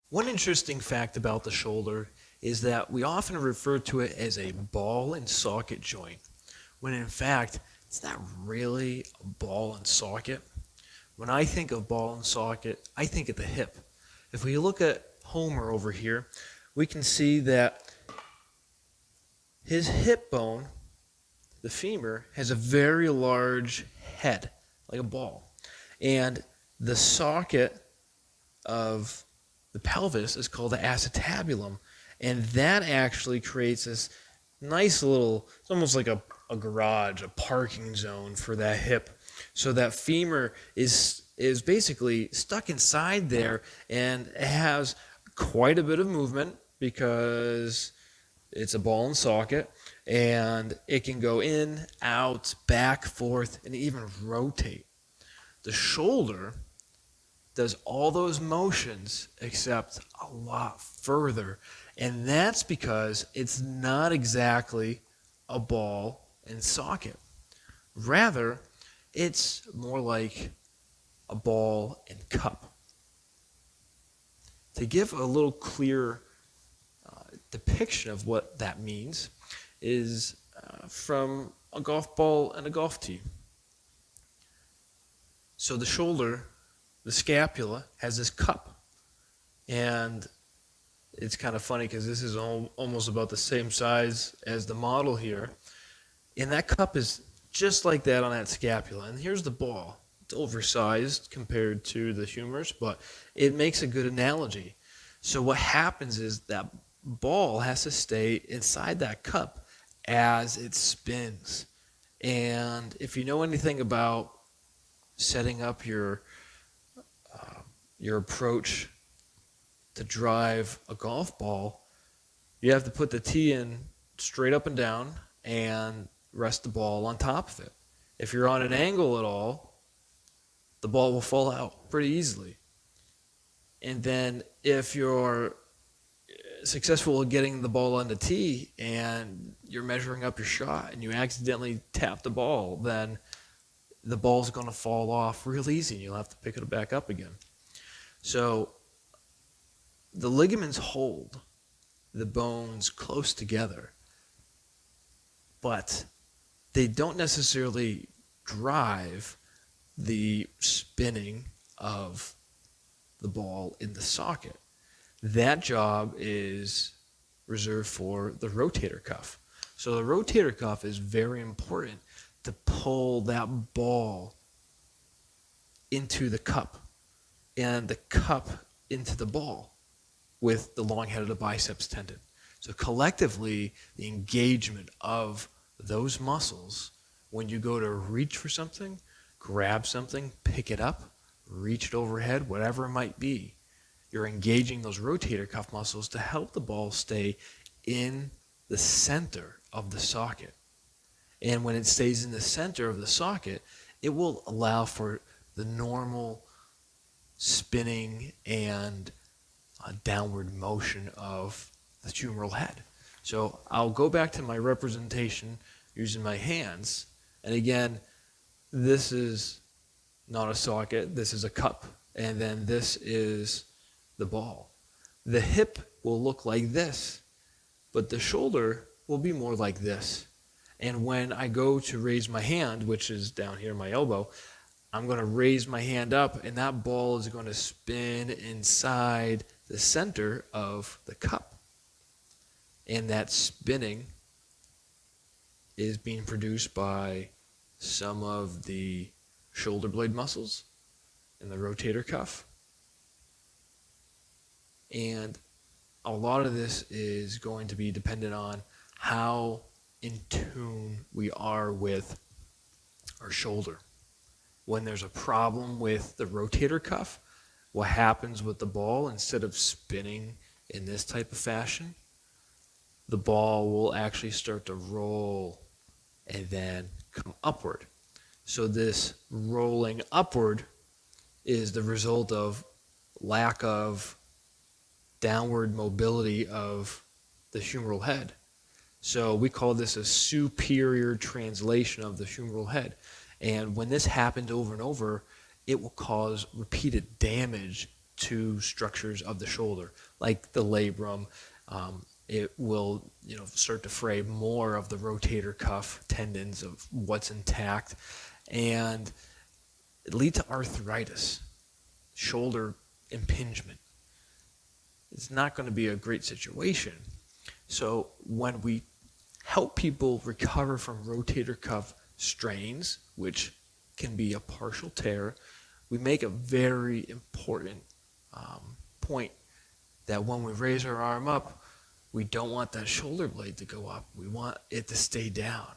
One interesting fact about the shoulder is that we often refer to it as a ball and socket joint, when in fact, it's not really a ball and socket. When I think of ball and socket, I think of the hip. If we look at Homer over here, we can see that his hip bone, the femur, has a very large head, like a ball. And the socket of the pelvis is called the acetabulum. And that actually creates this nice little, it's almost like a garage, a parking zone for that hip. So that femur is basically stuck inside there, and it has quite a bit of movement because it's a ball and socket, and it can go in, out, back, forth, and even rotate. The shoulder does all those motions except a lot further, and that's because it's not exactly a ball and socket. Rather, it's more like a ball and cup. To give a little clear depiction of what that means is from a golf ball and a golf tee. So the shoulder, the scapula, has this cup, and it's kind of funny because this is almost about the same size as the model here, and that cup is just like that on that scapula. And here's the ball. It's oversized compared to the humors, but it makes a good analogy. So what happens is that ball has to stay inside that cup as it spins. And if you know anything about setting up your approach to drive a golf ball, you have to put the tee in straight up and down and rest the ball on top of it. If you're on an angle at all, the ball will fall out pretty easily. And then if you're successful in getting the ball on the tee and you're measuring up your shot and you accidentally tap the ball, then the ball's going to fall off real easy and you'll have to pick it back up again. So the ligaments hold the bones close together, but they don't necessarily drive the spinning of the ball in the socket. That job is reserved for the rotator cuff. So the rotator cuff is very important to pull that ball into the cup and the cup into the ball with the long head of the biceps tendon. So collectively, the engagement of those muscles, when you go to reach for something, grab something, pick it up, reach it overhead, whatever it might be, you're engaging those rotator cuff muscles to help the ball stay in the center of the socket. And when it stays in the center of the socket, it will allow for the normal spinning and downward motion of the humeral head. So I'll go back to my representation using my hands. And again, this is not a socket, this is a cup. And then this is the ball. The hip will look like this, but the shoulder will be more like this. And when I go to raise my hand, which is down here, my elbow, I'm going to raise my hand up, and that ball is going to spin inside the center of the cup. And that spinning is being produced by some of the shoulder blade muscles and the rotator cuff. And a lot of this is going to be dependent on how in tune we are with our shoulder. When there's a problem with the rotator cuff, what happens with the ball, instead of spinning in this type of fashion, the ball will actually start to roll and then come upward. So this rolling upward is the result of lack of downward mobility of the humeral head. So we call this a superior translation of the humeral head. And when this happens over and over, it will cause repeated damage to structures of the shoulder, like the labrum. It will, start to fray more of the rotator cuff tendons of what's intact, and it lead to arthritis, shoulder impingement. It's not going to be a great situation. So when we help people recover from rotator cuff strains, which can be a partial tear, we make a very important point that when we raise our arm up, we don't want that shoulder blade to go up. We want it to stay down,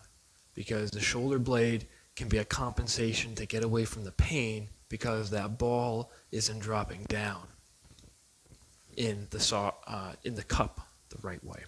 because the shoulder blade can be a compensation to get away from the pain, because that ball isn't dropping down in the cup the right way.